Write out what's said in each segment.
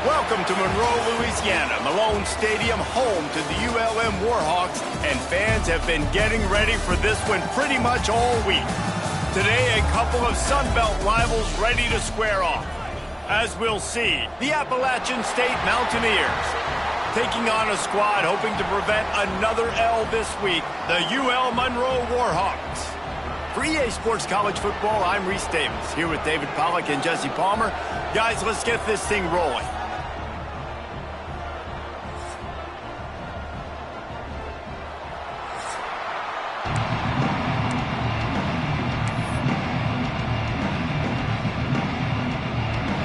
Welcome to Monroe, Louisiana, Malone Stadium, home to the ULM Warhawks, and fans have been getting ready for this one pretty much all week. Today, a couple of Sun Belt rivals ready to square off. As we'll see, the Appalachian State Mountaineers taking on a squad hoping to prevent another L this week, the UL Monroe Warhawks. For EA Sports College Football, I'm Reese Davis, here with David Pollack and Jesse Palmer. Guys, let's get this thing rolling.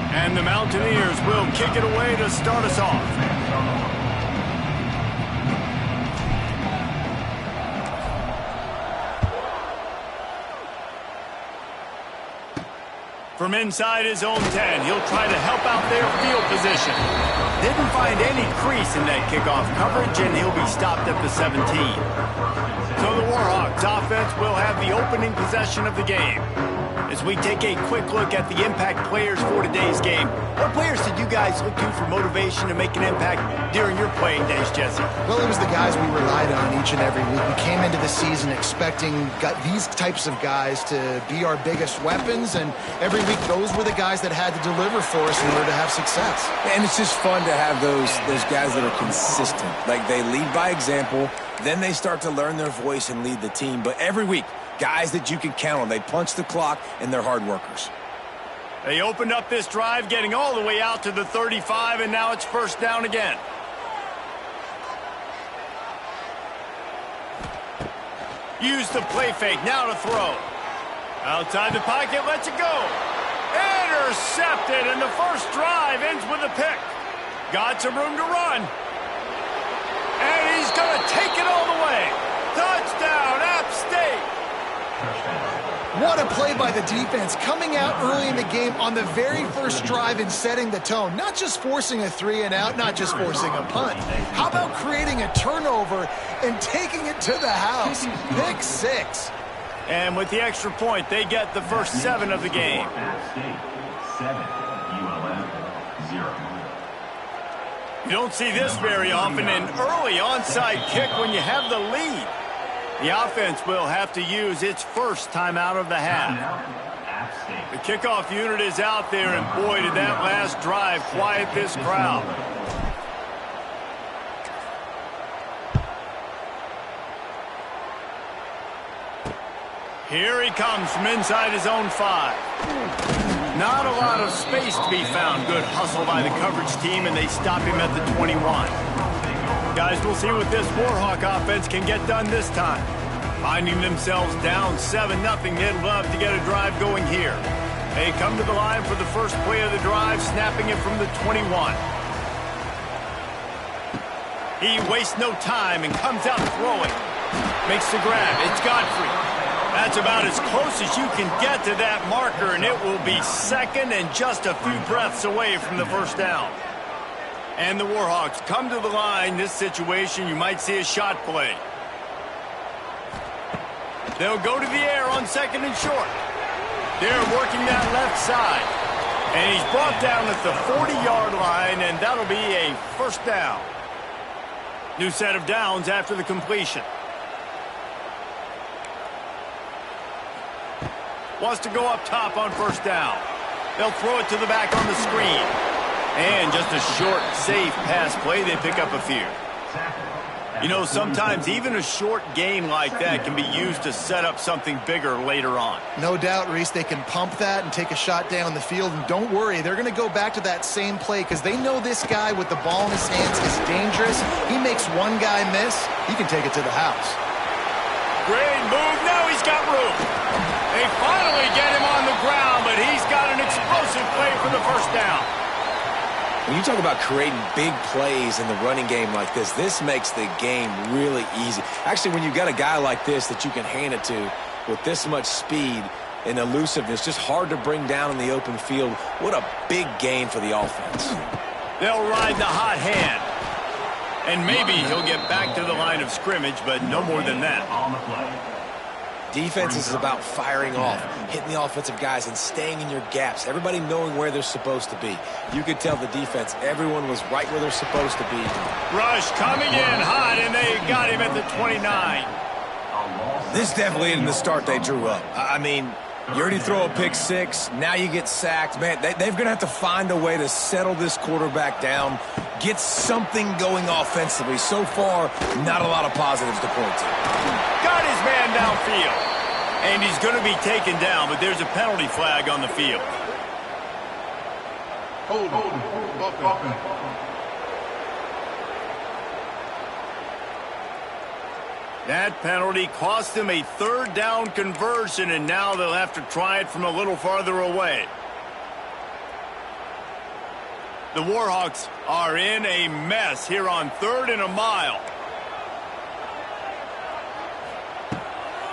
And the Mountaineers will kick it away to start us off. From inside his own 10, he'll try to help out their field position. Didn't find any crease in that kickoff coverage, and he'll be stopped at the 17. So the Warhawks offense will have the opening possession of the game. As we take a quick look at the impact players for today's game, what players did you guys look to for motivation to make an impact during your playing days, Jesse? Well, it was the guys we relied on each and every week. We came into the season expecting these types of guys to be our biggest weapons, and every week those were the guys that had to deliver for us in order to have success. And it's just fun to have those guys that are consistent. Like, they lead by example, then they start to learn their voice and lead the team. But every week, guys that you can count on. They punch the clock, and they're hard workers. They opened up this drive, getting all the way out to the 35, and now it's first down again. Use the play fake, now to throw. Outside the pocket, lets it go. Intercepted, and the first drive ends with a pick. Got some room to run. And he's going to take it all the way. Touchdown, App State. What a play by the defense, coming out early in the game on the very first drive and setting the tone. Not just forcing a 3 and out, not just forcing a punt. How about creating a turnover and taking it to the house? Pick 6. And with the extra point, they get the first 7 of the game. 7, ULM 0. You don't see this very often, an early onside kick when you have the lead. The offense will have to use its first timeout of the half. The kickoff unit is out there, and boy, did that last drive quiet this crowd. Here he comes from inside his own 5. Not a lot of space to be found. Good hustle by the coverage team, and they stop him at the 21. Guys, we'll see what this Warhawk offense can get done this time. Finding themselves down 7-0, they'd love to get a drive going here. They come to the line for the first play of the drive, snapping it from the 21. He wastes no time and comes out throwing. Makes the grab. It's Godfrey. That's about as close as you can get to that marker, and it will be second and just a few breaths away from the first down. And the Warhawks come to the line. This situation, you might see a shot play. They'll go to the air on 2nd and short. They're working that left side. And he's brought down at the 40-yard line, and that'll be a first down. New set of downs after the completion. Wants to go up top on first down. They'll throw it to the back on the screen. And just a short, safe pass play. They pick up a few. You know, sometimes even a short game like that can be used to set up something bigger later on. No doubt, Reese, they can pump that and take a shot down the field. And don't worry, they're going to go back to that same play because they know this guy with the ball in his hands is dangerous. He makes one guy miss, he can take it to the house. Great move. Now he's got room. They finally get him on the ground, but he's got an explosive play for the first down. When you talk about creating big plays in the running game like this makes the game really easy. Actually, when you've got a guy like this that you can hand it to with this much speed and elusiveness, just hard to bring down in the open field, what a big gain for the offense. They'll ride the hot hand. And maybe he'll get back to the line of scrimmage, but no more than that. On the play. Defense is about firing off, hitting the offensive guys, and staying in your gaps. Everybody knowing where they're supposed to be. You could tell the defense, everyone was right where they're supposed to be. Rush coming in hot, and they got him at the 29. This definitely isn't the start they drew up. I mean, you already throw a pick six, now you get sacked. Man, they're going to have to find a way to settle this quarterback down, get something going offensively. So far, not a lot of positives to point to. Got his man downfield. And he's going to be taken down, but there's a penalty flag on the field. Hold on. That penalty cost them a third down conversion, and now they'll have to try it from a little farther away. The Warhawks are in a mess here on 3rd and a mile.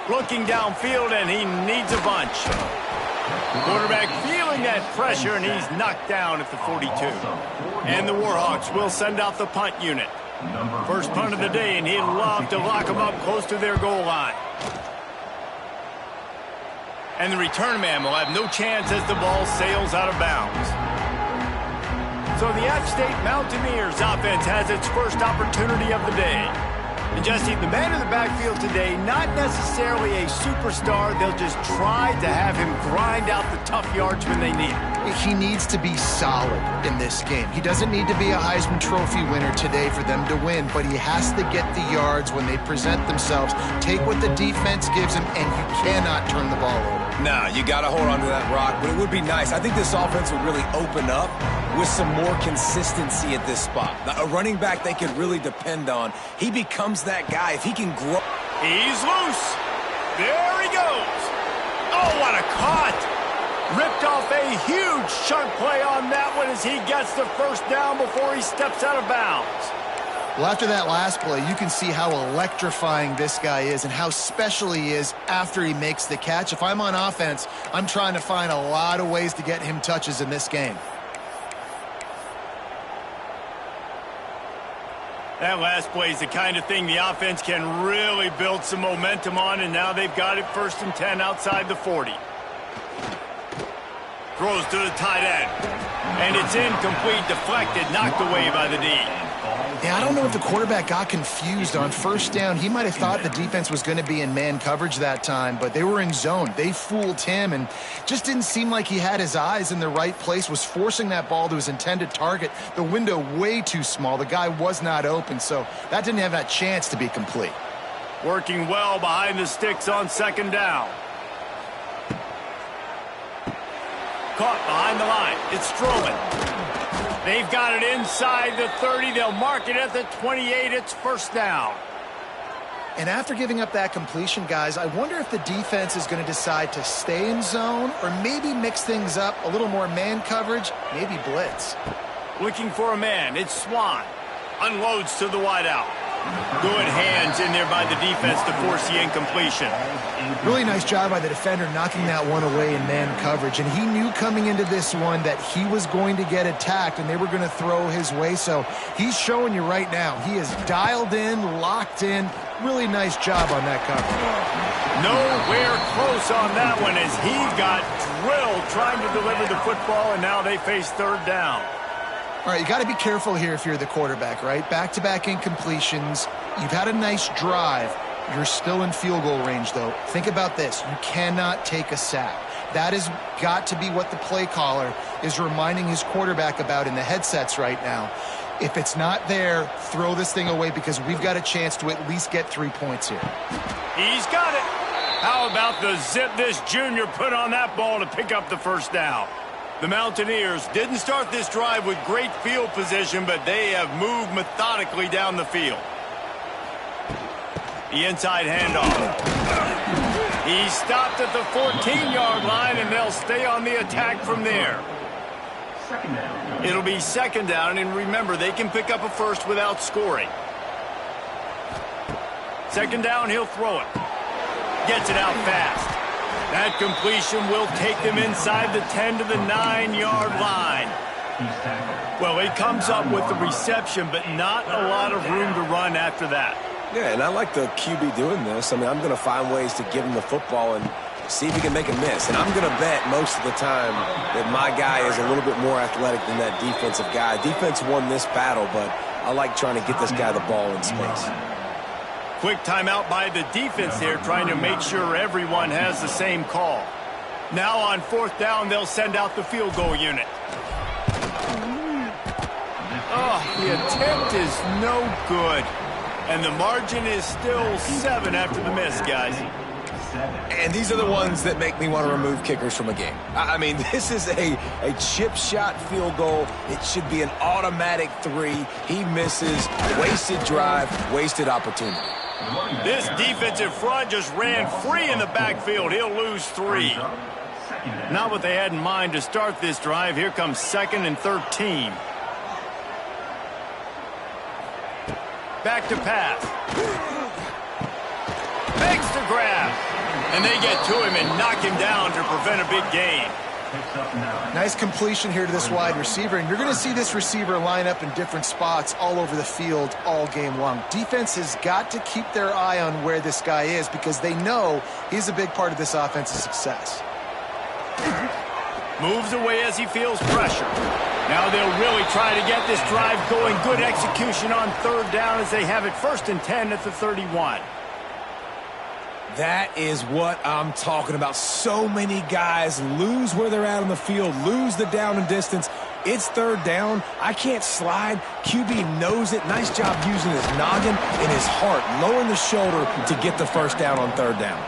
Looking downfield, and he needs a bunch. Quarterback feeling that pressure, and he's knocked down at the 42. And the Warhawks will send out the punt unit. First punt of the day, and he'd love to lock them up close to their goal line. And the return man will have no chance as the ball sails out of bounds. So the App State Mountaineers offense has its first opportunity of the day. And Jesse, the man in the backfield today, not necessarily a superstar. They'll just try to have him grind out the tough yards when they need it. He needs to be solid in this game. He doesn't need to be a Heisman Trophy winner today for them to win, but he has to get the yards when they present themselves. Take what the defense gives him, and you cannot turn the ball over. Nah, you got to hold on to that rock, but it would be nice. I think this offense would really open up with some more consistency at this spot. A running back they can really depend on. He becomes that guy. If he can grow. He's loose. There he goes. Oh, what a cut. Ripped off a huge chunk play on that one as he gets the first down before he steps out of bounds. Well, after that last play, you can see how electrifying this guy is and how special he is after he makes the catch. If I'm on offense, I'm trying to find a lot of ways to get him touches in this game. That last play is the kind of thing the offense can really build some momentum on, and now they've got it 1st and 10 outside the 40. Throws to the tight end. And it's incomplete, deflected, knocked away by the D. Yeah, I don't know if the quarterback got confused on 1st down. He might have thought the defense was going to be in man coverage that time, but they were in zone. They fooled him and just didn't seem like he had his eyes in the right place, was forcing that ball to his intended target. The window way too small. The guy was not open, so that didn't have that chance to be complete. Working well behind the sticks on 2nd down. Caught behind the line. It's Strowman. They've got it inside the 30. They'll mark it at the 28. It's 1st down. And after giving up that completion, guys, I wonder if the defense is going to decide to stay in zone or maybe mix things up, a little more man coverage, maybe blitz. Looking for a man. It's Swan. Unloads to the wideout. Good hands in there by the defense to force the incompletion. Really nice job by the defender knocking that one away in man coverage. And he knew coming into this one that he was going to get attacked and they were going to throw his way. So he's showing you right now. He is dialed in, locked in. Really nice job on that coverage. Nowhere close on that one as he got drilled trying to deliver the football, and now they face 3rd down. All right, you got to be careful here if you're the quarterback, right? Back-to-back incompletions. You've had a nice drive. You're still in field goal range, though. Think about this. You cannot take a sack. That has got to be what the play caller is reminding his quarterback about in the headsets right now. If it's not there, throw this thing away because we've got a chance to at least get 3 points here. He's got it. How about the zip this junior put on that ball to pick up the 1st down? The Mountaineers didn't start this drive with great field position, but they have moved methodically down the field. The inside handoff. He stopped at the 14-yard line, and they'll stay on the attack from there. It'll be 2nd down, and remember, they can pick up a first without scoring. 2nd down, he'll throw it. Gets it out fast. That completion will take them inside the 10 to the 9-yard line. Well, he comes up with the reception, but not a lot of room to run after that. Yeah, and I like the QB doing this. I mean, I'm going to find ways to give him the football and see if he can make a miss. And I'm going to bet most of the time that my guy is a little bit more athletic than that defensive guy. Defense won this battle, but I like trying to get this guy the ball in space. Quick timeout by the defense here, trying to make sure everyone has the same call. Now on 4th down, they'll send out the field goal unit. Oh, the attempt is no good. And the margin is still 7 after the miss, guys. And these are the ones that make me want to remove kickers from a game. I mean, this is a chip shot field goal. It should be an automatic 3. He misses. Wasted drive, wasted opportunity. This defensive front just ran free in the backfield. He'll lose 3. Not what they had in mind to start this drive. Here comes 2nd and 13. Back to pass. Makes the grab. And they get to him and knock him down to prevent a big gain. Nice completion here to this wide receiver, and you're going to see this receiver line up in different spots all over the field all game long. Defense has got to keep their eye on where this guy is because they know he's a big part of this offense's success. Moves away as he feels pressure. Now they'll really try to get this drive going. Good execution on 3rd down as they have it 1st and 10 at the 31. That is what I'm talking about. So many guys lose where they're at on the field, lose the down and distance. It's 3rd down. I can't slide. QB knows it. Nice job using his noggin and his heart, lowering the shoulder to get the 1st down on 3rd down.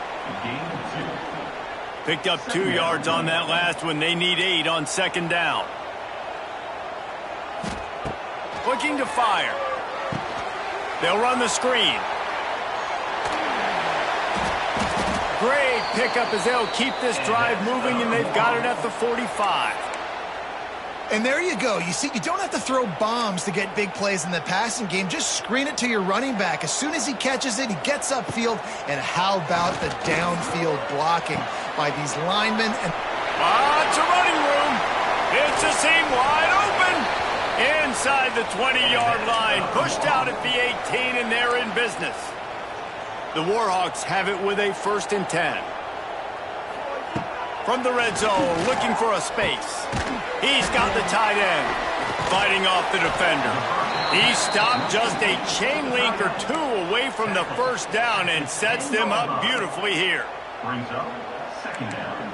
Picked up 2 yards on that last one. They need 8 on 2nd down. Looking to fire. They'll run the screen. Great pickup as they'll keep this drive moving, and they've got it at the 45. And there you go. You see, you don't have to throw bombs to get big plays in the passing game. Just screen it to your running back. As soon as he catches it, he gets upfield. And how about the downfield blocking by these linemen? And it's a running room. It's a seam wide open. Inside the 20-yard line. Pushed out at the 18, and they're in business. The Warhawks have it with a 1st and 10. From the red zone, looking for a space. He's got the tight end. Fighting off the defender. He stopped just a chain link or 2 away from the 1st down and sets them up beautifully here. Brings up 2nd down.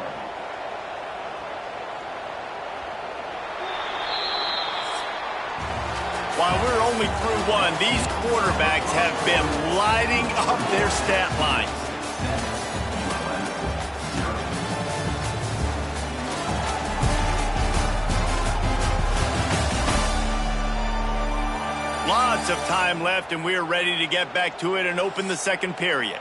While we're only through 1, these quarterbacks have been lighting up their stat lines. Lots of time left, and we're ready to get back to it and open the 2nd period.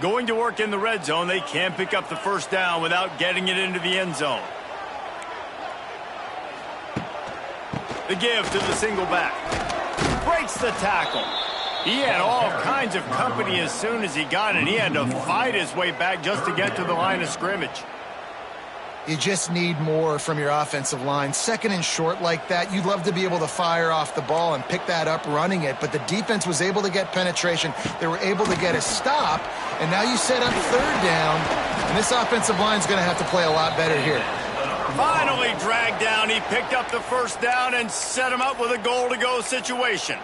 Going to work in the red zone, they can't pick up the 1st down without getting it into the end zone. The give to the single back. Breaks the tackle. He had all kinds of company as soon as he got it. He had to fight his way back just to get to the line of scrimmage. you just need more from your offensive line. 2nd and short like that, you'd love to be able to fire off the ball and pick that up running it, but the defense was able to get penetration. They were able to get a stop, and now you set up 3rd down, and this offensive line is going to have to play a lot better here. Finally dragged down. He picked up the 1st down and set him up with a goal-to-go situation.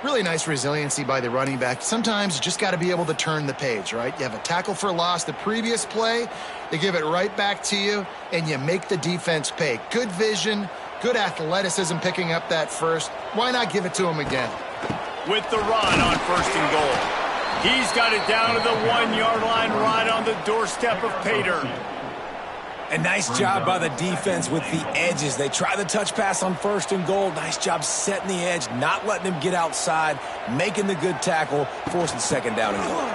Really nice resiliency by the running back. Sometimes you just got to be able to turn the page, right? You have a tackle for loss the previous play, they give it right back to you, and you make the defense pay. Good vision, good athleticism picking up that first. Why not give it to him again? With the run on 1st and goal. He's got it down to the 1-yard line right on the doorstep of pay dirt. A nice job by the defense with the edges. They try the touch pass on 1st and goal. Nice job setting the edge, not letting him get outside, making the good tackle, forcing 2nd down and goal.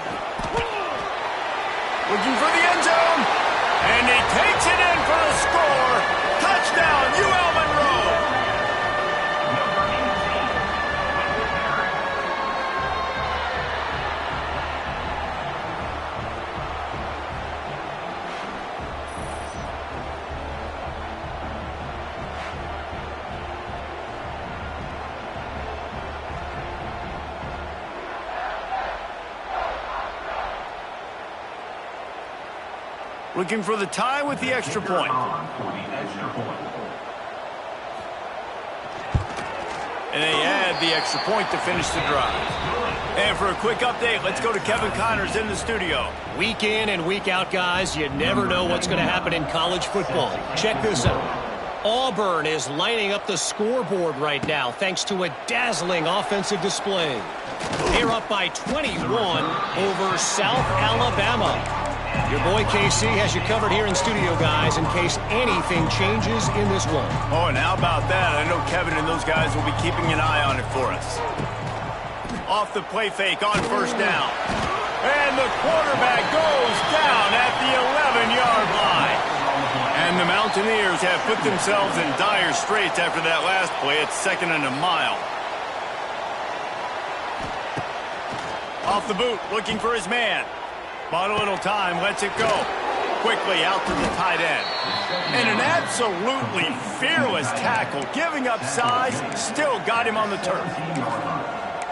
Looking for the end zone, and he takes it in for a score. Touchdown, UL Monroe. Looking for the tie with the extra point. And they add the extra point to finish the drive. And for a quick update, let's go to Kevin Connors in the studio. Week in and week out, guys, you never know what's going to happen in college football. Check this out. Auburn is lining up the scoreboard right now thanks to a dazzling offensive display. They're up by 21 over South Alabama. Your boy KC has you covered here in studio, guys, in case anything changes in this one. Oh, and how about that? I know Kevin and those guys will be keeping an eye on it for us. Off the play fake on first down. And the quarterback goes down at the 11-yard line. And the Mountaineers have put themselves in dire straits after that last play. It's 2nd and a mile. Off the boot, looking for his man. Bought a little time, lets it go. Quickly out to the tight end. And an absolutely fearless tackle, giving up size, still got him on the turf.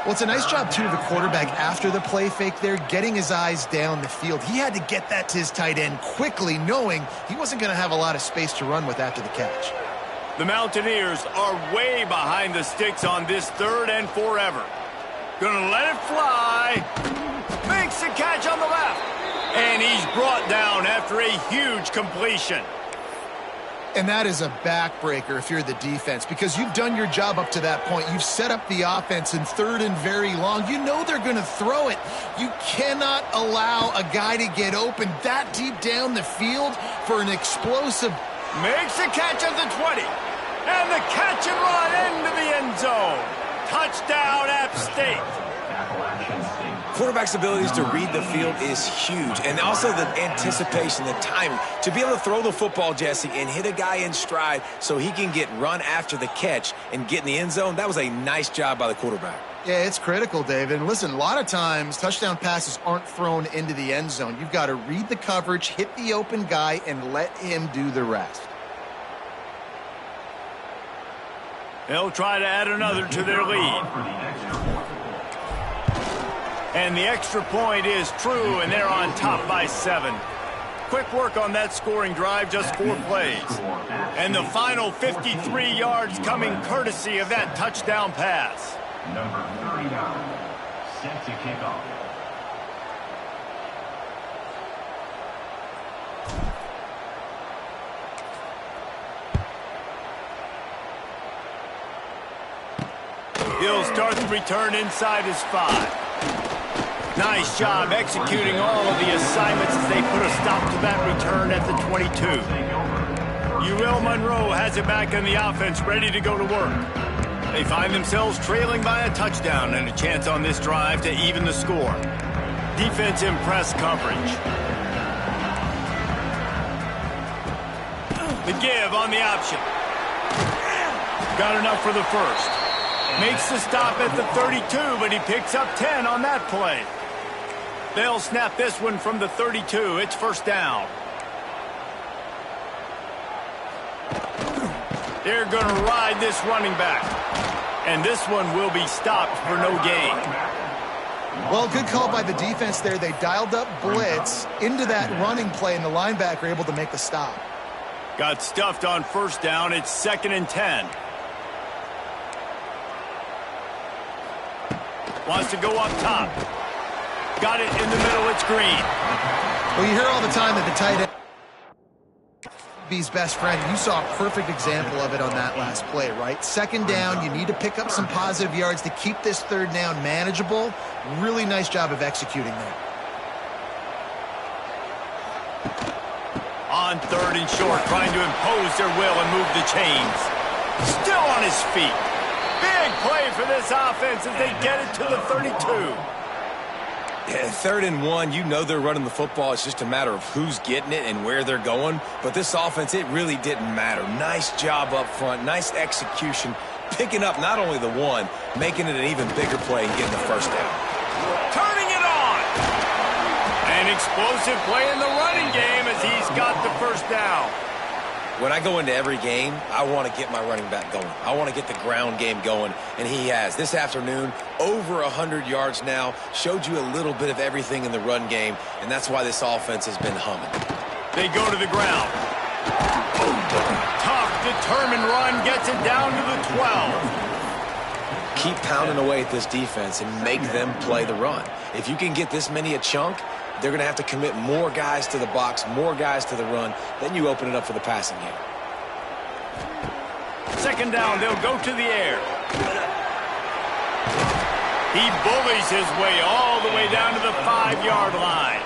Well, it's a nice job, too, of the quarterback after the play fake there, getting his eyes down the field. He had to get that to his tight end quickly, knowing he wasn't going to have a lot of space to run with after the catch. The Mountaineers are way behind the sticks on this 3rd and forever. Gonna let it fly. Makes the catch on the left. And he's brought down after a huge completion. And that is a backbreaker if you're the defense, because you've done your job up to that point. You've set up the offense in 3rd and very long. You know they're going to throw it. You cannot allow a guy to get open that deep down the field for an explosive. Makes the catch at the 20. And the catch and run into the end zone. Touchdown, App State. Quarterback's abilities to read the field is huge, and also the anticipation, the timing. To be able to throw the football, Jesse, and hit a guy in stride so he can get run after the catch and get in the end zone, that was a nice job by the quarterback. Yeah, it's critical, David. And listen, a lot of times touchdown passes aren't thrown into the end zone. You've got to read the coverage, hit the open guy, and let him do the rest. They'll try to add another to their lead. And the extra point is true, and they're on top by 7. Quick work on that scoring drive, just 4 plays. And the final 53 yards coming courtesy of that touchdown pass. Number 39, set to kick off. He'll start the return inside his 5. Nice job executing all of the assignments as they put a stop to that return at the 22. Monroe has it back in the offense, ready to go to work. They find themselves trailing by a touchdown and a chance on this drive to even the score. Defense in press coverage. The give on the option. Got enough for the first. Makes the stop at the 32, but he picks up 10 on that play. They'll snap this one from the 32. It's first down. They're going to ride this running back. And this one will be stopped for no gain. Well, good call by the defense there. They dialed up blitz into that running play, and the linebacker able to make the stop. Got stuffed on first down. It's 2nd and 10. Wants to go up top. Got it in the middle. It's Green. Well, you hear all the time that the tight end is best friend. You saw a perfect example of it on that last play, right? 2nd down, you need to pick up some positive yards to keep this 3rd down manageable. Really nice job of executing there. On 3rd and short, trying to impose their will and move the chains. Still on his feet. Big play for this offense as they get it to the 32. Yeah, 3rd and 1, you know they're running the football. It's just a matter of who's getting it and where they're going. But this offense, it really didn't matter. Nice job up front, nice execution, picking up not only the one, making it an even bigger play and getting the first down. Turning it on. An explosive play in the running game as he's got the first down. When I go into every game, I want to get my running back going. I want to get the ground game going, and he has. This afternoon, over 100 yards now, showed you a little bit of everything in the run game, and that's why this offense has been humming. They go to the ground. Tough, determined run gets it down to the 12. Keep pounding away at this defense and make them play the run. If you can get this many a chunk, they're going to have to commit more guys to the box, more guys to the run. Then you open it up for the passing game. Second down, they'll go to the air. He bullies his way all the way down to the 5-yard line.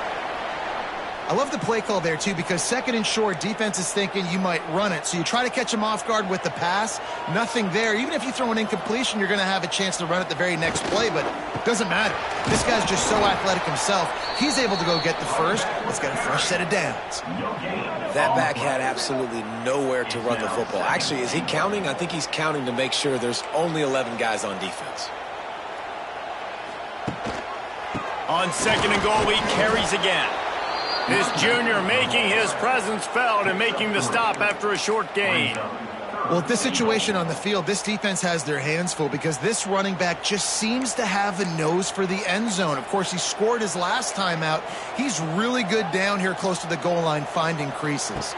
I love the play call there, too, because second and short, defense is thinking you might run it. So you try to catch him off guard with the pass. Nothing there. Even if you throw an incompletion, you're going to have a chance to run it the very next play, but it doesn't matter. This guy's just so athletic himself. He's able to go get the first. Let's get a fresh set of downs. That back had absolutely nowhere to run the football. Actually, is he counting? I think he's counting to make sure there's only 11 guys on defense. On second and goal, he carries again. This junior making his presence felt and making the stop after a short gain. Well, at this situation on the field, this defense has their hands full because this running back just seems to have a nose for the end zone. Of course, he scored his last time out. He's really good down here close to the goal line, finding creases.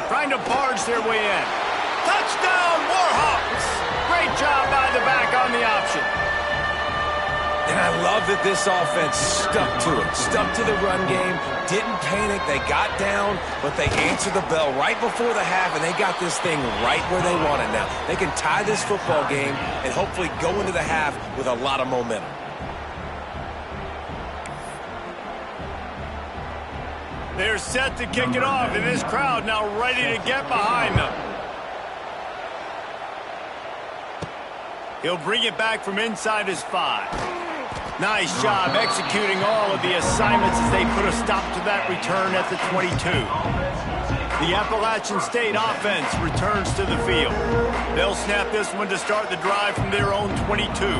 Trying to barge their way in. Touchdown, Warhawks! Great job by the back on the option. And I love that this offense stuck to it, stuck to the run game, didn't panic. They got down, but they answered the bell right before the half, and they got this thing right where they want it now. They can tie this football game and hopefully go into the half with a lot of momentum. They're set to kick it off, and this crowd now ready to get behind them. He'll bring it back from inside his 5. Nice job executing all of the assignments as they put a stop to that return at the 22. The Appalachian State offense returns to the field. They'll snap this one to start the drive from their own 22.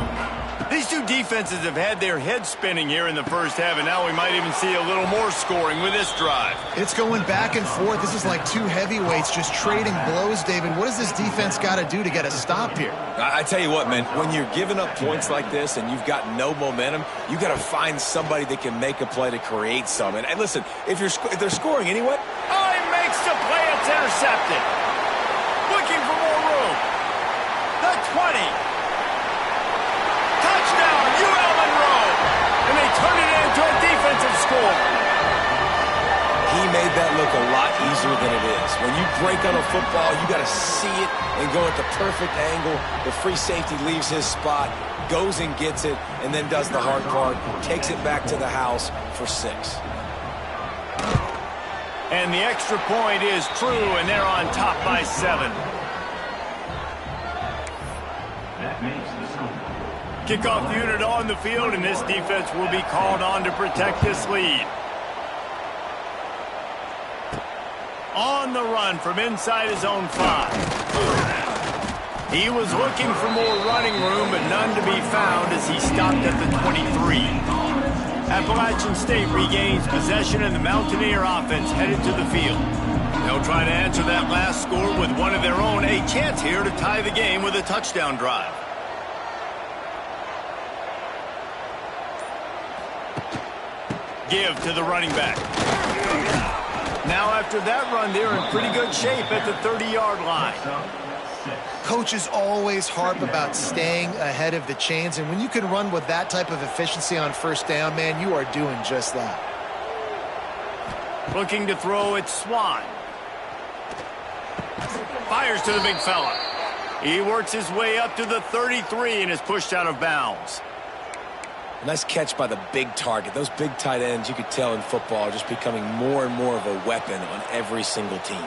These two defenses have had their heads spinning here in the first half, and now we might even see a little more scoring with this drive. It's going back and forth. This is like two heavyweights just trading blows, David. What does this defense got to do to get a stop here? I tell you what, man, when you're giving up points like this and you've got no momentum, you got to find somebody that can make a play to create some. And listen, if they're scoring anyway. Oh, he makes the play. It's intercepted. Looking for more room. The 20. Touchdown, UL Monroe. And they turn it into a defensive score. He made that look a lot easier than it is. When you break on a football, you got to see it and go at the perfect angle. The free safety leaves his spot, goes and gets it, and then does the hard part, takes it back to the house for 6. And the extra point is true, and they're on top by 7. That makes the score. Kickoff unit on the field, and this defense will be called on to protect this lead. On the run from inside his own 5. He was looking for more running room, but none to be found as he stopped at the 23. Appalachian State regains possession, and the Mountaineer offense headed to the field. They'll try to answer that last score with one of their own. A chance here to tie the game with a touchdown drive. Give to the running back. Now after that run, they're in pretty good shape at the 30-yard line. Coaches always harp about staying ahead of the chains, and when you can run with that type of efficiency on first down, man, you are doing just that. Looking to throw, it's Swan. Fires to the big fella. He works his way up to the 33 and is pushed out of bounds. A nice catch by the big target. Those big tight ends, you could tell in football, are just becoming more and more of a weapon on every single team.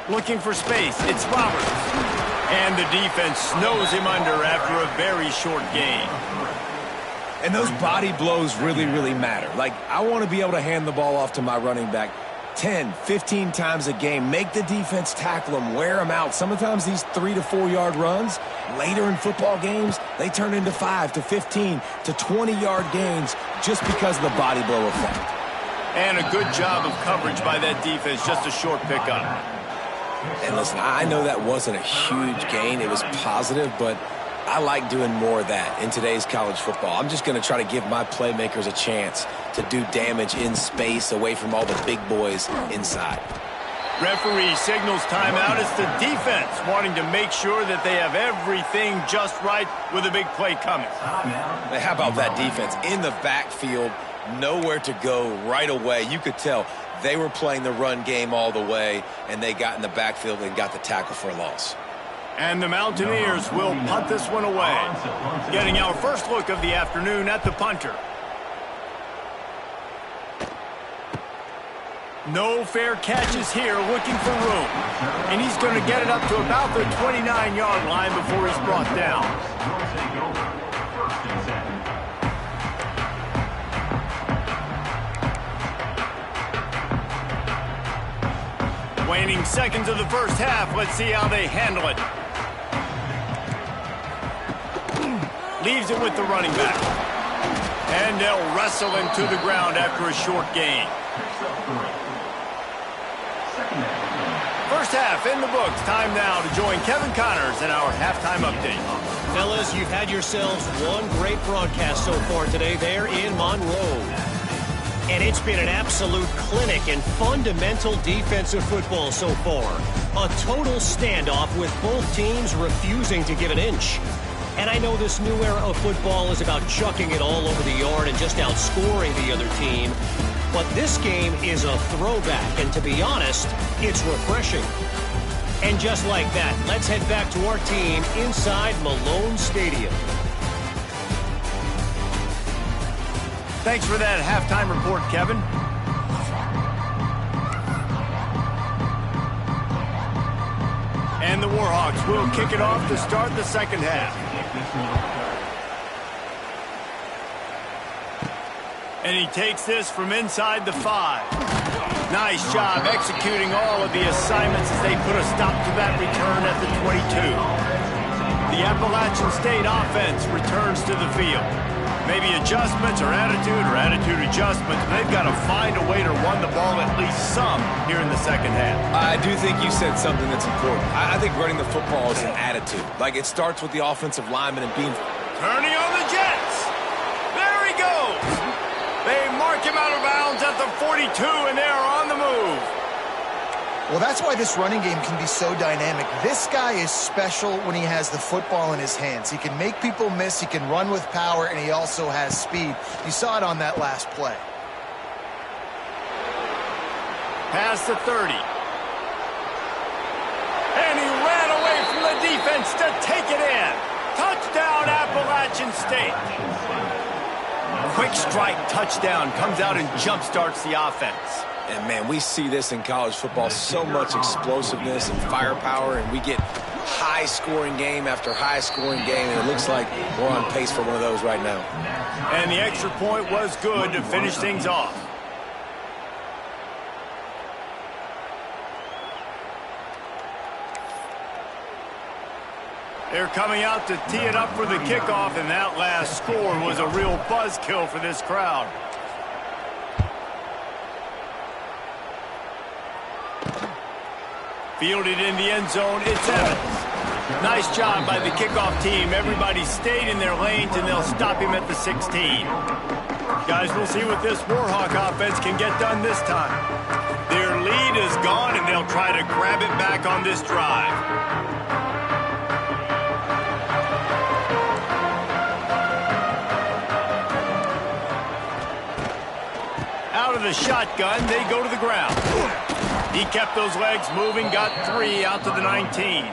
Looking for space, it's Roberts. And the defense snows him under after a very short gain. And those body blows really, really matter. Like, I want to be able to hand the ball off to my running back 10, 15 times a game. Make the defense tackle them, wear them out. Sometimes these 3 to 4 yard runs, later in football games, they turn into 5 to 15 to 20-yard gains just because of the body blow effect. And a good job of coverage by that defense, just a short pickup. And listen, I know that wasn't a huge gain. It was positive, but I like doing more of that in today's college football. I'm just going to try to give my playmakers a chance to do damage in space away from all the big boys inside. Referee signals timeout. It's the defense wanting to make sure that they have everything just right with a big play coming. How about that defense in the backfield, nowhere to go right away? You could tell they were playing the run game all the way, and they got in the backfield and got the tackle for a loss. And the Mountaineers will punt this one away. Getting our first look of the afternoon at the punter. No fair catches here, looking for room. And he's going to get it up to about the 29-yard line before he's brought down. Waning seconds of the first half. Let's see how they handle it. Leaves it with the running back. And they'll wrestle him to the ground after a short gain. First half in the books. Time now to join Kevin Connors in our halftime update. Fellas, you've had yourselves one great broadcast so far today there in Monroe. And it's been an absolute clinic in fundamental defensive football so far. A total standoff with both teams refusing to give an inch. And I know this new era of football is about chucking it all over the yard and just outscoring the other team. But this game is a throwback, and to be honest, it's refreshing. And just like that, let's head back to our team inside Malone Stadium. Thanks for that halftime report, Kevin. And the Warhawks will kick it off to start the second half. And he takes this from inside the 5. Nice job executing all of the assignments as they put a stop to that return at the 22. The Appalachian State offense returns to the field. Maybe adjustments or attitude adjustments. They've got to find a way to run the ball at least some here in the second half. I do think you said something that's important. I think running the football is an attitude. Like, it starts with the offensive lineman and being... Turning on the Jets. There he goes. They mark him out of bounds at the 42, and they are on the move. Well, that's why this running game can be so dynamic. This guy is special when he has the football in his hands. He can make people miss, he can run with power, and he also has speed. You saw it on that last play. Past the 30. And he ran away from the defense to take it in. Touchdown, Appalachian State. Quick strike touchdown comes out and jumpstarts the offense. And, man, we see this in college football, so much explosiveness and firepower, and we get high-scoring game after high-scoring game, and it looks like we're on pace for one of those right now. And the extra point was good to finish things off. They're coming out to tee it up for the kickoff, and that last score was a real buzzkill for this crowd. Fielded in the end zone, it's Evans. Nice job by the kickoff team. Everybody stayed in their lanes, and they'll stop him at the 16. Guys, we'll see what this Warhawk offense can get done this time. Their lead is gone, and they'll try to grab it back on this drive. Out of the shotgun, they go to the ground. He kept those legs moving, got 3 out to the 19.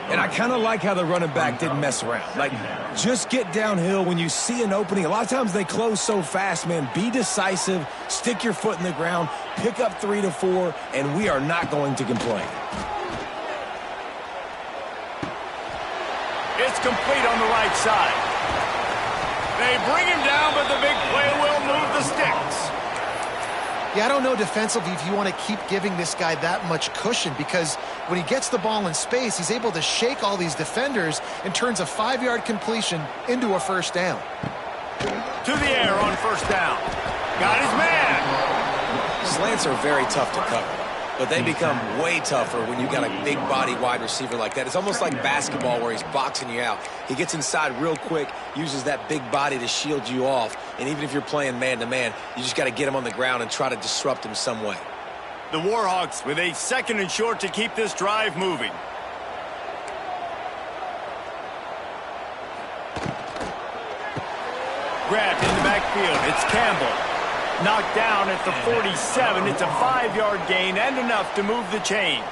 And I kind of like how the running back didn't mess around. Like, just get downhill when you see an opening. A lot of times they close so fast, man. Be decisive, stick your foot in the ground, pick up 3 to 4, and we are not going to complain. It's complete on the right side. They bring him down, but the big play will move the sticks. Yeah, I don't know defensively if you want to keep giving this guy that much cushion, because when he gets the ball in space, he's able to shake all these defenders and turns a 5-yard completion into a first down. To the air on first down. Got his man. Slants are very tough to cover. but they become way tougher when you've got a big body wide receiver like that. It's almost like basketball where he's boxing you out. He gets inside real quick, uses that big body to shield you off, and even if you're playing man-to-man, you just got to get him on the ground and try to disrupt him some way. The Warhawks with a 2nd and short to keep this drive moving. Grabbed in the backfield. It's Campbell. Knocked down at the 47. It's a 5-yard gain and enough to move the chains.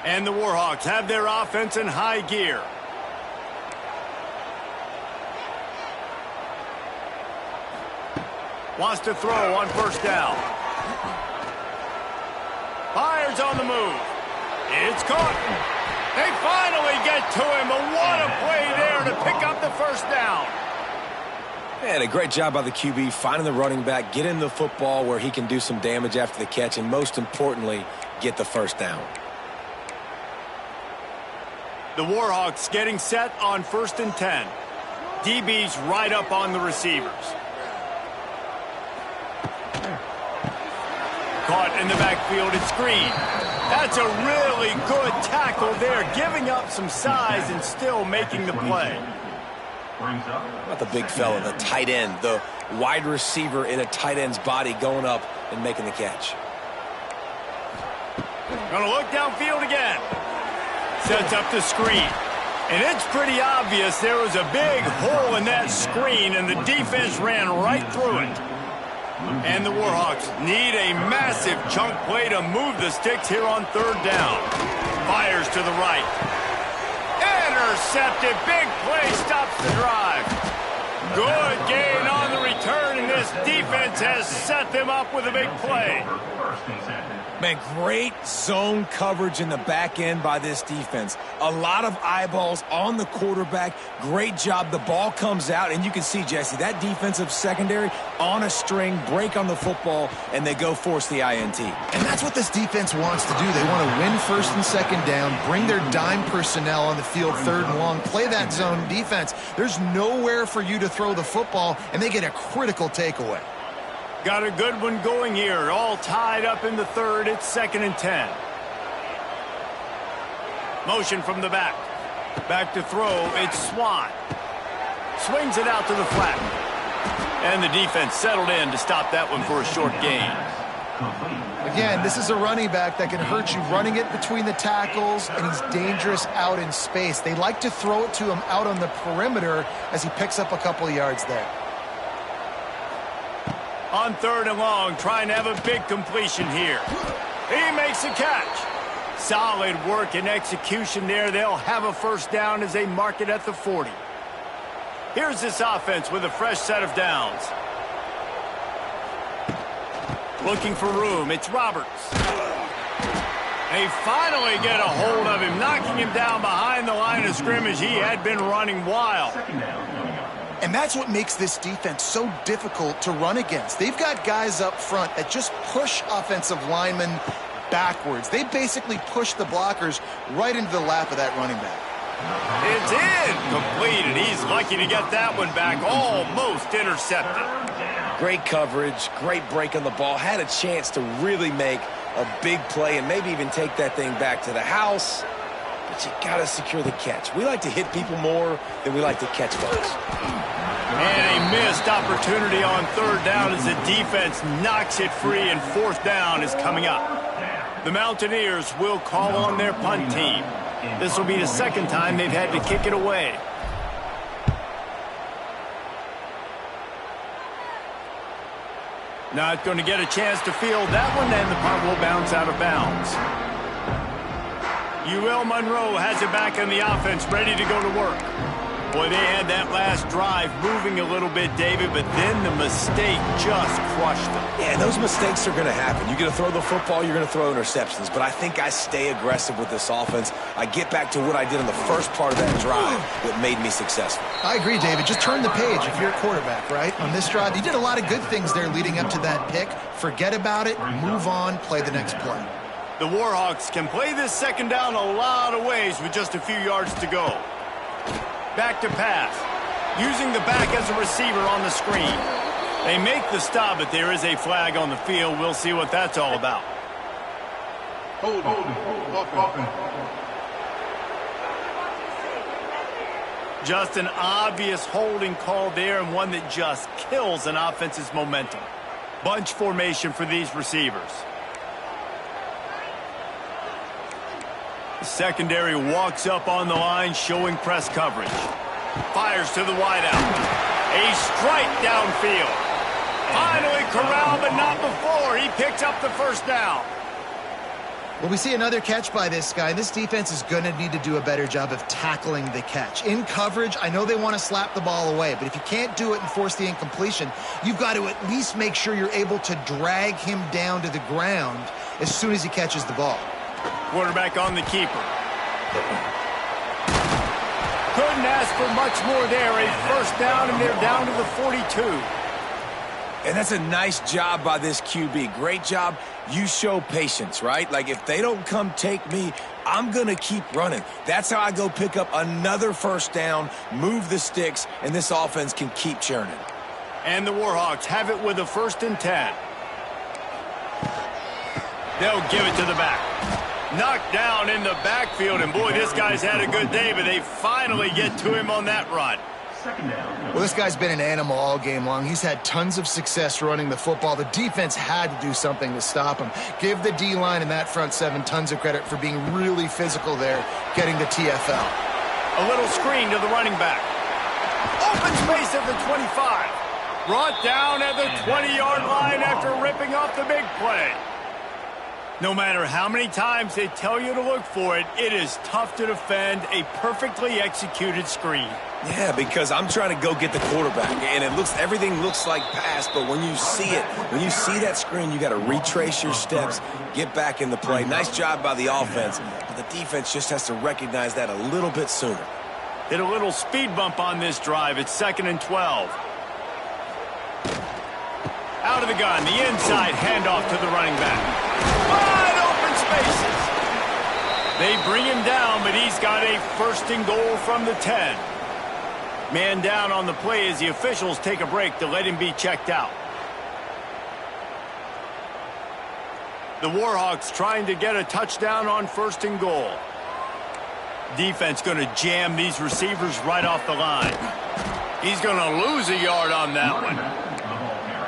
And the Warhawks have their offense in high gear. Wants to throw on 1st down. Fires on the move. It's caught. They finally get to him, but what a play there to pick up the 1st down. And a great job by the QB finding the running back, getting the football where he can do some damage after the catch, and most importantly, get the 1st down. The Warhawks getting set on 1st and 10. DB's right up on the receivers. Caught in the backfield, it's Green. That's a really good tackle there, giving up some size and still making the play. Not the big fella, the tight end, the wide receiver in a tight end's body going up and making the catch. Gonna look downfield again. Sets up the screen. And it's pretty obvious there was a big hole in that screen, and the defense ran right through it. And the Warhawks need a massive chunk play to move the sticks here on 3rd down. Fires to the right. Intercepted. Big play stops the drive. Good gain on the return, and this defense has set them up with a big play. Man, great zone coverage in the back end by this defense. A lot of eyeballs on the quarterback. Great job. The ball comes out, and you can see, Jesse, that defensive secondary on a string, break on the football, and they go force the INT. And that's what this defense wants to do. They want to win 1st and 2nd down, bring their dime personnel on the field 3rd and long, play that zone defense. There's nowhere for you to throw the football, and they get a critical takeaway. Got a good one going here. All tied up in the 3rd. It's 2nd and 10. Motion from the back. Back to throw. It's Swan. Swings it out to the flat. And the defense settled in to stop that one for a short gain. Again, this is a running back that can hurt you running it between the tackles, and he's dangerous out in space. They like to throw it to him out on the perimeter as he picks up a couple of yards there. On 3rd and long, trying to have a big completion here. He makes a catch. Solid work and execution there. They'll have a 1st down as they mark it at the 40. Here's this offense with a fresh set of downs. Looking for room. It's Roberts. They finally get a hold of him, knocking him down behind the line of scrimmage. He had been running wild. And that's what makes this defense so difficult to run against. They've got guys up front that just push offensive linemen backwards. They basically push the blockers right into the lap of that running back. It's incomplete, and he's lucky to get that one back. Almost intercepted. Great coverage, great break on the ball. Had a chance to really make a big play and maybe even take that thing back to the house. But you got to secure the catch. We like to hit people more than we like to catch folks. And a missed opportunity on 3rd down as the defense knocks it free, and 4th down is coming up. The Mountaineers will call on their punt team. This will be the 2nd time they've had to kick it away. Not going to get a chance to field that one, and the punt will bounce out of bounds. Monroe has it back on the offense, ready to go to work. Boy, they had that last drive moving a little bit, David, but then the mistake just crushed them. Yeah, those mistakes are going to happen. You're going to throw the football, you're going to throw interceptions, but I think I stay aggressive with this offense. I get back to what I did in the first part of that drive that made me successful. I agree, David. Just turn the page if you're a quarterback, right? On this drive, you did a lot of good things there leading up to that pick. Forget about it, move on, play the next play. The Warhawks can play this 2nd down a lot of ways with just a few yards to go. Back to pass. using the back as a receiver on the screen. They make the stop, but there is a flag on the field. We'll see what that's all about. Hold it. Just an obvious holding call there, and one that just kills an offense's momentum. Bunch formation for these receivers. The secondary walks up on the line, showing press coverage. Fires to the wideout. A strike downfield. Finally corralled, but not before. He picks up the first down. Well, we see another catch by this guy. This defense is going to need to do a better job of tackling the catch. In coverage, I know they want to slap the ball away, but if you can't do it and force the incompletion, you've got to at least make sure you're able to drag him down to the ground as soon as he catches the ball. Quarterback on the keeper. Couldn't ask for much more there. A first down, and they're down to the 42. And that's a nice job by this QB. Great job. You show patience, right? Like, if they don't come take me, I'm going to keep running. That's how I go pick up another first down, move the sticks, and this offense can keep churning. And the Warhawks have it with a 1st and 10. They'll give it to the back. Knocked down in the backfield, and boy, this guy's had a good day, but they finally get to him on that run. Well, this guy's been an animal all game long. He's had tons of success running the football. The defense had to do something to stop him. Give the D-line and that front seven tons of credit for being really physical there, getting the TFL. A little screen to the running back. Open space at the 25. Brought down at the 20-yard line after ripping off the big play. No matter how many times they tell you to look for it, it is tough to defend a perfectly executed screen. Yeah, because I'm trying to go get the quarterback, and everything looks like pass, but when you see it, when you see that screen, you got to retrace your steps, get back in the play. Nice job by the offense, but the defense just has to recognize that a little bit sooner. Hit a little speed bump on this drive. It's 2nd and 12. Out of the gun, the inside handoff to the running back. Wide open spaces. They bring him down, but he's got a 1st and goal from the 10. Man down on the play as the officials take a break to let him be checked out. The Warhawks trying to get a touchdown on 1st and goal. Defense going to jam these receivers right off the line. He's going to lose a yard on that one.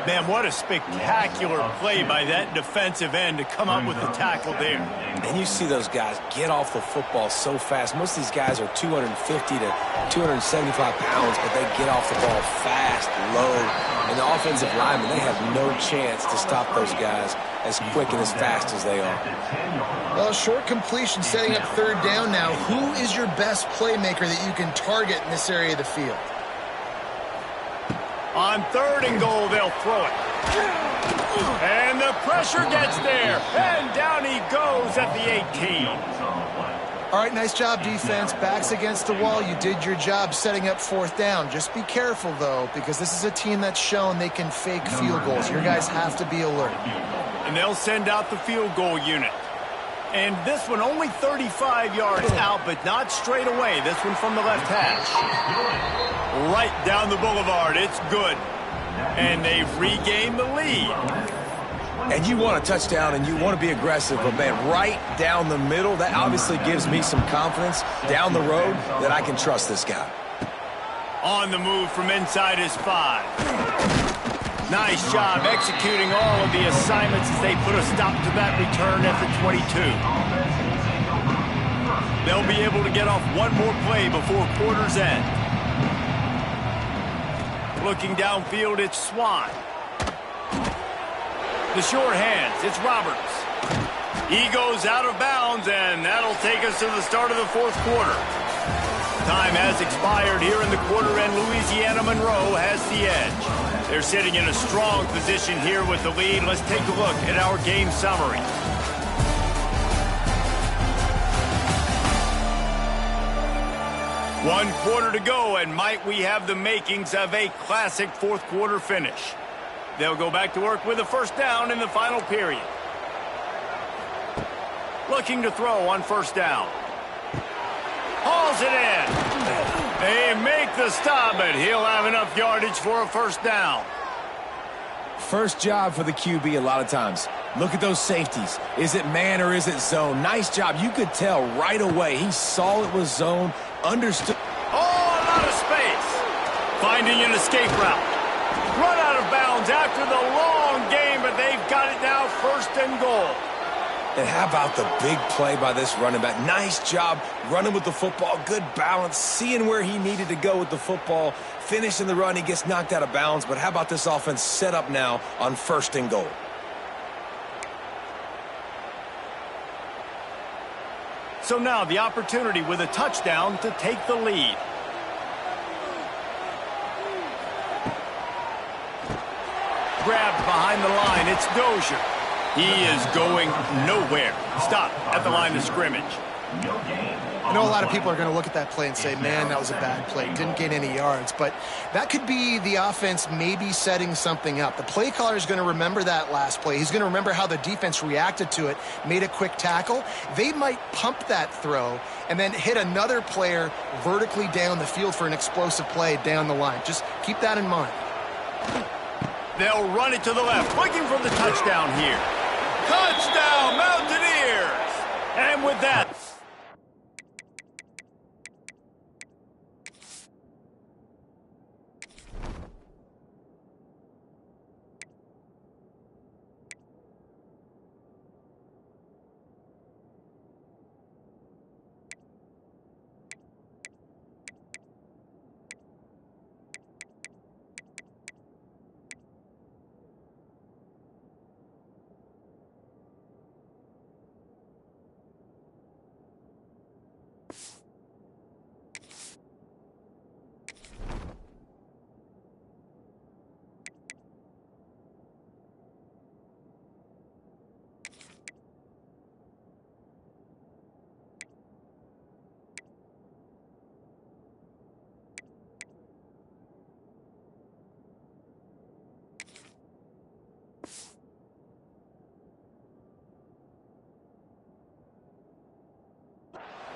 Man, what a spectacular play by that defensive end to come up with the tackle there. And you see those guys get off the football so fast. Most of these guys are 250 to 275 pounds, but they get off the ball fast, low. And the offensive linemen, they have no chance to stop those guys as quick and as fast as they are. Well, short completion setting up 3rd down now. Who is your best playmaker that you can target in this area of the field? On 3rd and goal, they'll throw it. And the pressure gets there. And down he goes at the 18. All right, nice job, defense. Backs against the wall. You did your job setting up 4th down. Just be careful, though, because this is a team that's shown they can fake field goals. Your guys have to be alert. And they'll send out the field goal unit. And this one only 35 yards out, but not straight away. This one from the left hash. Right down the boulevard. It's good. And they've regained the lead. And you want a touchdown and you want to be aggressive, but, man, right down the middle, that obviously gives me some confidence down the road that I can trust this guy. On the move from inside his 5. Nice job executing all of the assignments as they put a stop to that return at the 22. They'll be able to get off one more play before quarter's end. Looking downfield, it's Swan. The short hands, it's Roberts. He goes out of bounds, and that'll take us to the start of the 4th quarter. Time has expired here in the quarter, and Louisiana Monroe has the edge. They're sitting in a strong position here with the lead. Let's take a look at our game summary. One quarter to go, and might we have the makings of a classic 4th quarter finish. They'll go back to work with a 1st down in the final period. Looking to throw on 1st down. Hauls it in. They make the stop, but he'll have enough yardage for a first down. First job for the QB a lot of times. Look at those safeties. Is it man or is it zone? Nice job. You could tell right away. He saw it was zone, understood. Oh, a lot of space. Finding an escape route. Run out of bounds after the long game, but they've got it now, first and goal. And how about the big play by this running back? Nice job running with the football. Good balance, seeing where he needed to go with the football. Finishing the run, he gets knocked out of bounds. But how about this offense set up now on first and goal? So now the opportunity with a touchdown to take the lead. Grabbed behind the line, it's Dozier. He is going nowhere. Stop at the line of scrimmage. I know a lot of people are going to look at that play and say, man, that was a bad play. Didn't gain any yards. But that could be the offense maybe setting something up. The play caller is going to remember that last play. He's going to remember how the defense reacted to it, made a quick tackle. They might pump that throw and then hit another player vertically down the field for an explosive play down the line. Just keep that in mind. They'll run it to the left, looking for the touchdown here. Touchdown, Mountaineers! And with that...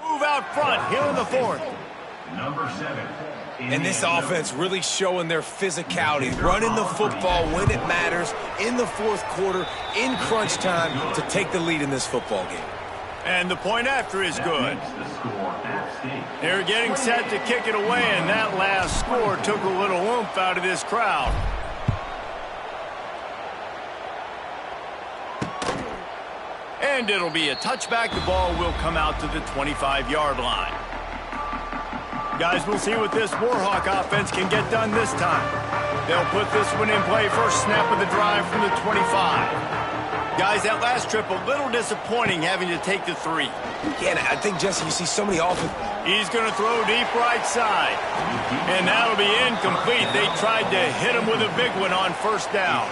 Move out front here in the fourth. Number 7. And this offense really showing their physicality, running the football when it matters, in the fourth quarter, in crunch time, to take the lead in this football game. And the point after is good. They're getting set to kick it away, and that last score took a little oomph out of this crowd. And it'll be a touchback. The ball will come out to the 25-yard line. Guys, we'll see what this Warhawk offense can get done this time. They'll put this one in play. First snap of the drive from the 25. Guys, that last trip, a little disappointing having to take the 3. Yeah, and I think, Jesse, you see so many offense. He's going to throw deep right side. And that'll be incomplete. They tried to hit him with a big one on first down.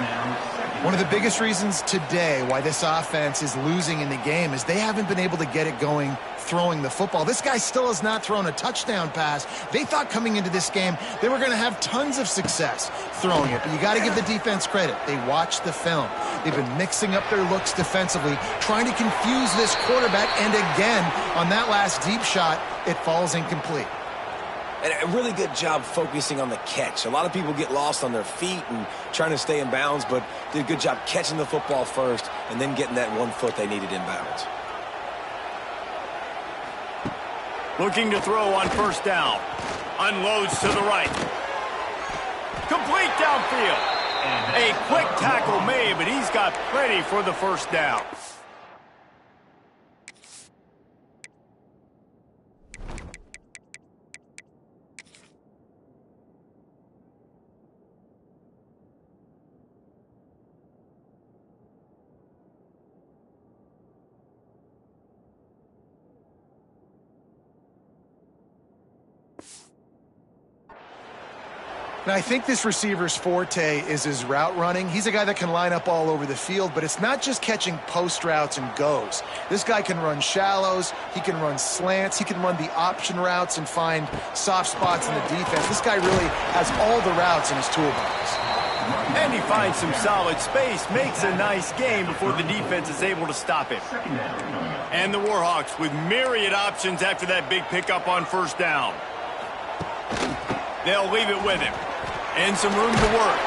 One of the biggest reasons today why this offense is losing in the game is they haven't been able to get it going throwing the football. This guy still has not thrown a touchdown pass. They thought coming into this game they were going to have tons of success throwing it, but you got to give the defense credit. They watched the film. They've been mixing up their looks defensively, trying to confuse this quarterback, and again, on that last deep shot, it falls incomplete. And a really good job focusing on the catch. A lot of people get lost on their feet and trying to stay in bounds, but did a good job catching the football first and then getting that 1 foot they needed in bounds. Looking to throw on first down. Unloads to the right. Complete downfield. A quick tackle made, but he's got plenty for the first down. Now, I think this receiver's forte is his route running. He's a guy that can line up all over the field, but it's not just catching post routes and goes. This guy can run shallows, he can run slants, he can run the option routes and find soft spots in the defense. This guy really has all the routes in his toolbox. And he finds some solid space, makes a nice game before the defense is able to stop him. And the Warhawks with myriad options after that big pickup on first down. They'll leave it with him. And some room to work.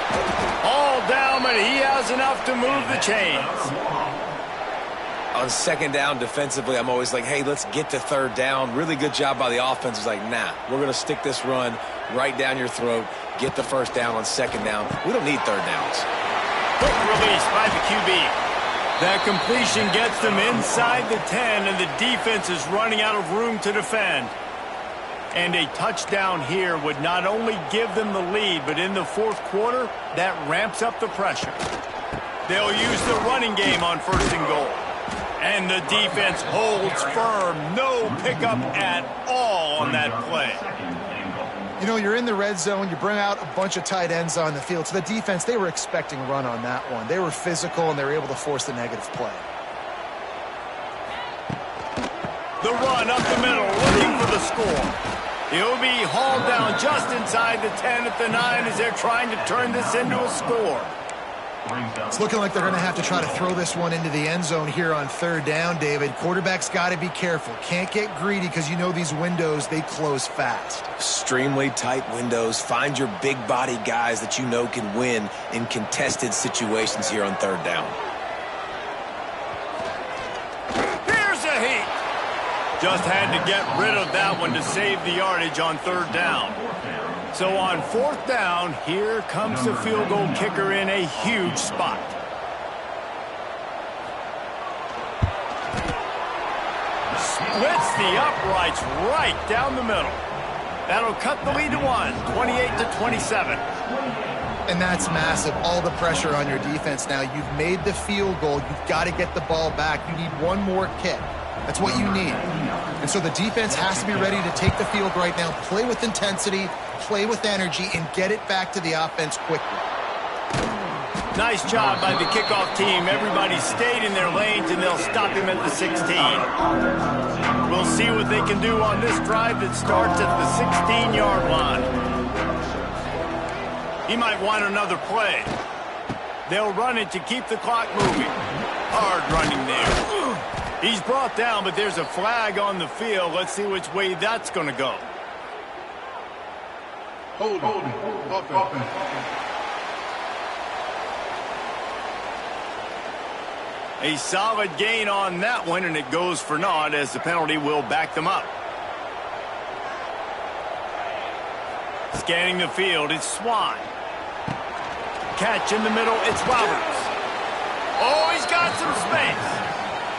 All down, but he has enough to move the chains. On second down defensively, I'm always like, hey, let's get to third down. Really good job by the offense. It's like, nah, we're going to stick this run right down your throat, get the first down on second down. We don't need third downs. Quick release by the QB. That completion gets them inside the 10, and the defense is running out of room to defend. And a touchdown here would not only give them the lead, but in the fourth quarter, that ramps up the pressure. They'll use the running game on first and goal. And the defense holds firm. No pickup at all on that play. You know, you're in the red zone. You bring out a bunch of tight ends on the field. So the defense, they were expecting run on that one. They were physical, and they were able to force the negative play. The run up the middle, looking for the score. He'll be hauled down just inside the 10 at the 9 as they're trying to turn this into a score. It's looking like they're going to have to try to throw this one into the end zone here on third down, David. Quarterback's got to be careful. Can't get greedy because you know these windows, they close fast. Extremely tight windows. Find your big body guys that you know can win in contested situations here on third down. Here's a heat. Just had to get rid of that one to save the yardage on third down. So on fourth down, here comes the field goal kicker in a huge spot. Splits the uprights right down the middle. That'll cut the lead to 28-27. And that's massive. All the pressure on your defense now. You've made the field goal. You've got to get the ball back. You need one more kick. That's what you need. And so the defense has to be ready to take the field right now, play with intensity, play with energy, and get it back to the offense quickly. Nice job by the kickoff team. Everybody stayed in their lanes, and they'll stop him at the 16. We'll see what they can do on this drive that starts at the 16-yard line. He might want another play. They'll run it to keep the clock moving. Hard running there. He's brought down, but there's a flag on the field. Let's see which way that's going to go. Hold offense. A solid gain on that one, and it goes for naught as the penalty will back them up. Scanning the field, it's Swan. Catch in the middle, it's Roberts. Oh, he's got some space.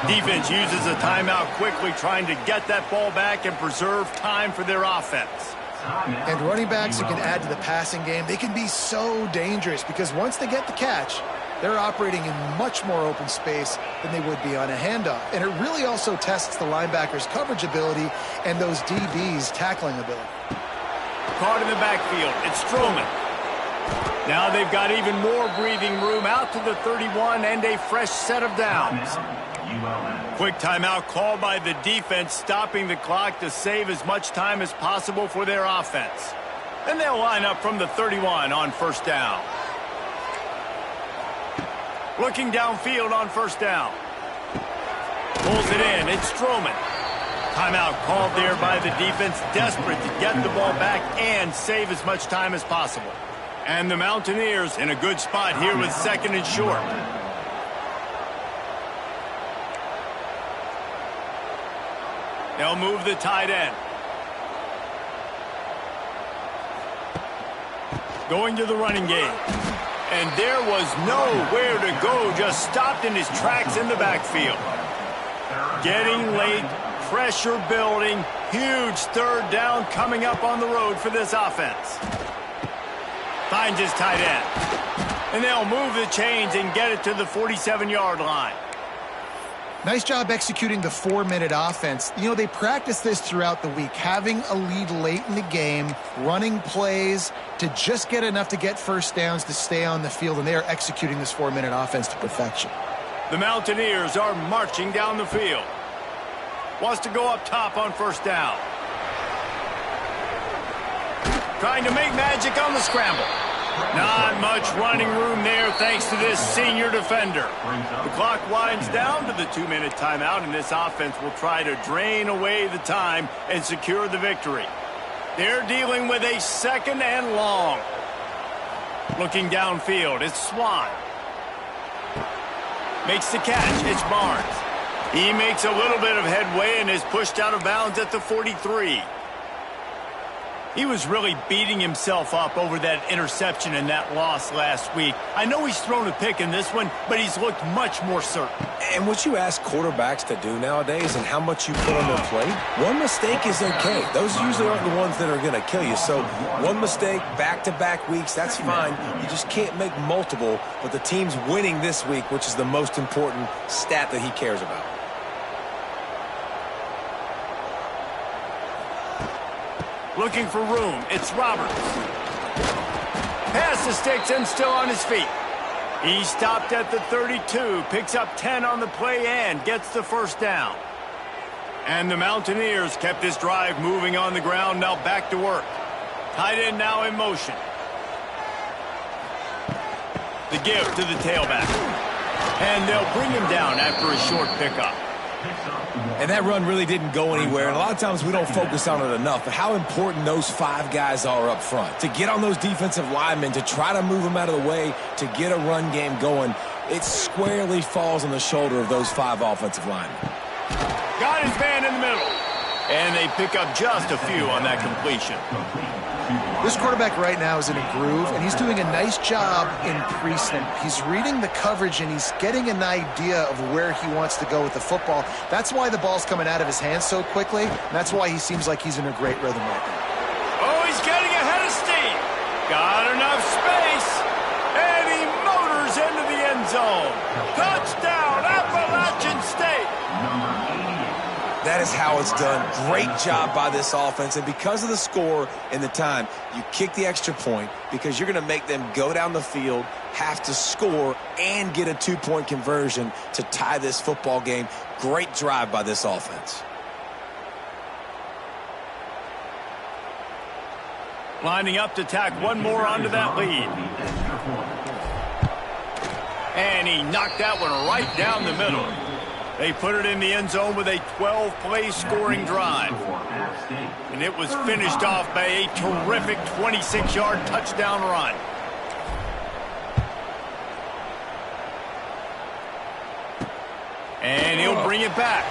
Defense uses a timeout quickly, trying to get that ball back and preserve time for their offense. And running backs who can add to the passing game, they can be so dangerous because once they get the catch, they're operating in much more open space than they would be on a handoff. And it really also tests the linebackers' coverage ability and those DBs' tackling ability. Caught in the backfield, it's Strowman. Now they've got even more breathing room out to the 31 and a fresh set of downs. Quick timeout called by the defense, stopping the clock to save as much time as possible for their offense. And they'll line up from the 31 on first down. Looking downfield on first down. Pulls it in, it's Strowman. Timeout called there by the defense, desperate to get the ball back and save as much time as possible. And the Mountaineers in a good spot here with second and short. They'll move the tight end. Going to the running game. And there was nowhere to go, just stopped in his tracks in the backfield. Getting late, pressure building, huge third down coming up on the road for this offense. Finds his tight end. And they'll move the chains and get it to the 47-yard line. Nice job executing the 4-minute offense. You know, they practice this throughout the week, having a lead late in the game, running plays to just get enough to get first downs to stay on the field, and they are executing this 4-minute offense to perfection. The Mountaineers are marching down the field. Wants to go up top on first down. Trying to make magic on the scramble. Not much running room there thanks to this senior defender. The clock winds down to the 2-minute timeout, and this offense will try to drain away the time and secure the victory. They're dealing with a 2nd and long. Looking downfield, it's Swan. Makes the catch, it's Barnes. He makes a little bit of headway and is pushed out of bounds at the 43. He was really beating himself up over that interception and that loss last week. I know he's thrown a pick in this one, but he's looked much more certain. And what you ask quarterbacks to do nowadays and how much you put on their plate, one mistake is okay. Those usually aren't the ones that are going to kill you. So one mistake, back-to-back weeks, that's fine. You just can't make multiple, but the team's winning this week, which is the most important stat that he cares about. Looking for room, it's Roberts. Pass the sticks and still on his feet. He stopped at the 32, picks up 10 on the play and gets the first down. And the Mountaineers kept this drive moving on the ground, now back to work. Tight end now in motion. The give to the tailback. And they'll bring him down after a short pickup. And that run really didn't go anywhere. And a lot of times we don't focus on it enough. But how important those 5 guys are up front. To get on those defensive linemen, to try to move them out of the way, to get a run game going, it squarely falls on the shoulder of those 5 offensive linemen. Got his man in the middle. And they pick up just a few on that completion. This quarterback right now is in a groove, and he's doing a nice job in pre-snap. He's reading the coverage, and he's getting an idea of where he wants to go with the football. That's why the ball's coming out of his hands so quickly, and that's why he seems like he's in a great rhythm right now. Oh, he's getting ahead of steam. Got enough space, and he motors into the end zone. Touchdown, Appalachian State. That is how it's done. Great job by this offense. And because of the score and the time, you kick the extra point because you're going to make them go down the field, have to score, and get a 2-point conversion to tie this football game. Great drive by this offense. Lining up to tack one more onto that lead. And he knocked that one right down the middle. They put it in the end zone with a 12-play scoring drive. And it was finished off by a terrific 26-yard touchdown run. And he'll bring it back.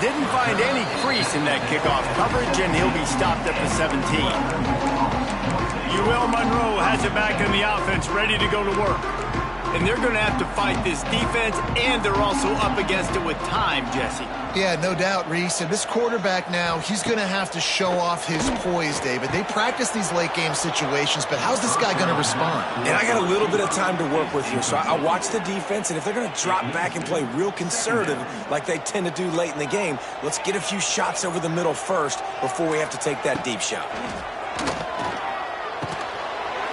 Didn't find any crease in that kickoff coverage, and he'll be stopped at the 17. Monroe has it back in the offense, ready to go to work. And they're going to have to fight this defense, and they're also up against it with time, Jesse. Yeah, no doubt, Reese. And this quarterback now, he's going to have to show off his poise, David. They practice these late-game situations, but how's this guy going to respond? And I got a little bit of time to work with here, so I watch the defense, and if they're going to drop back and play real conservative like they tend to do late in the game, let's get a few shots over the middle first before we have to take that deep shot.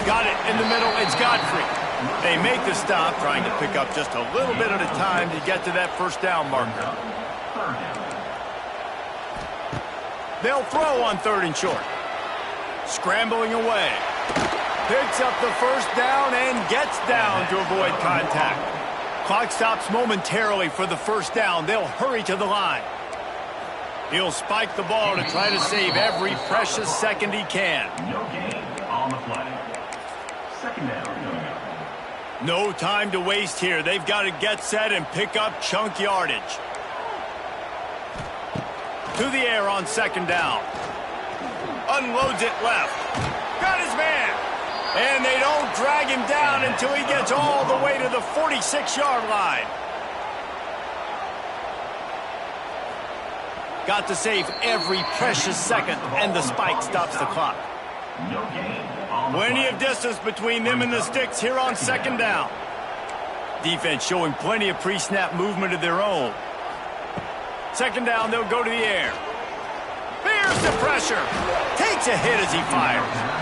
Got it in the middle. It's Godfrey. They make the stop, trying to pick up just a little bit at a time to get to that first down marker. They'll throw on 3rd and short. Scrambling away. Picks up the first down and gets down to avoid contact. Clock stops momentarily for the first down. They'll hurry to the line. He'll spike the ball to try to save every precious second he can. No gain on the play. 2nd down. No time to waste here. They've got to get set and pick up chunk yardage. To the air on 2nd down. Unloads it left. Got his man. And they don't drag him down until he gets all the way to the 46-yard line. Got to save every precious second, and the spike stops the clock. No gain on the Plenty play. of distance between them and the sticks here on 2nd down. Defense showing plenty of pre-snap movement of their own. 2nd down, they'll go to the air. Fears the pressure. Takes a hit as he fires.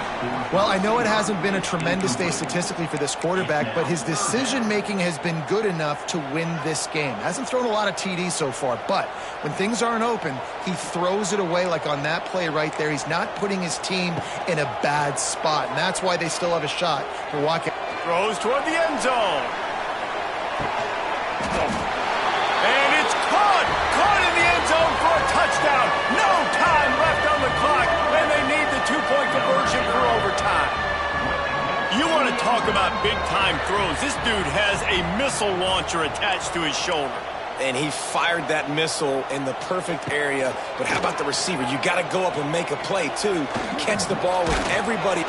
Well, I know it hasn't been a tremendous day statistically for this quarterback, but his decision-making has been good enough to win this game. Hasn't thrown a lot of TDs so far, but when things aren't open, he throws it away like on that play right there. He's not putting his team in a bad spot, and that's why they still have a shot to walk it. Throws toward the end zone. And it's caught in the end zone for a touchdown. No time left on the clock. two-point conversion for overtime. You want to talk about big-time throws. This dude has a missile launcher attached to his shoulder. And he fired that missile in the perfect area. But how about the receiver? You got to go up and make a play, too. Catch the ball with everybody.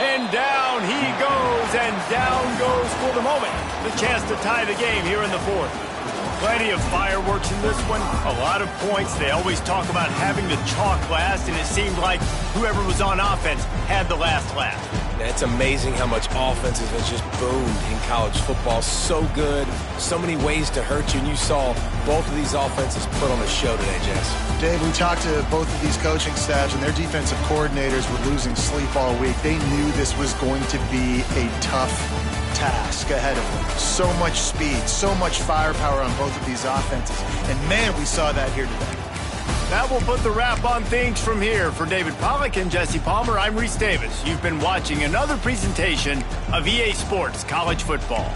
And down he goes, and down goes for the moment. The chance to tie the game here in the fourth. Plenty of fireworks in this one. A lot of points. They always talk about having the chalk last, and it seemed like whoever was on offense had the last laugh. It's amazing how much offense has just boomed in college football. So good, so many ways to hurt you, and you saw both of these offenses put on a show today, Jess. Dave, we talked to both of these coaching staffs, and their defensive coordinators were losing sleep all week. They knew this was going to be a tough task ahead of them. So much speed, so much firepower on both of these offenses. And, man, we saw that here today. That will put the wrap on things from here. For David Pollack and Jesse Palmer, I'm Reese Davis. You've been watching another presentation of EA Sports College Football.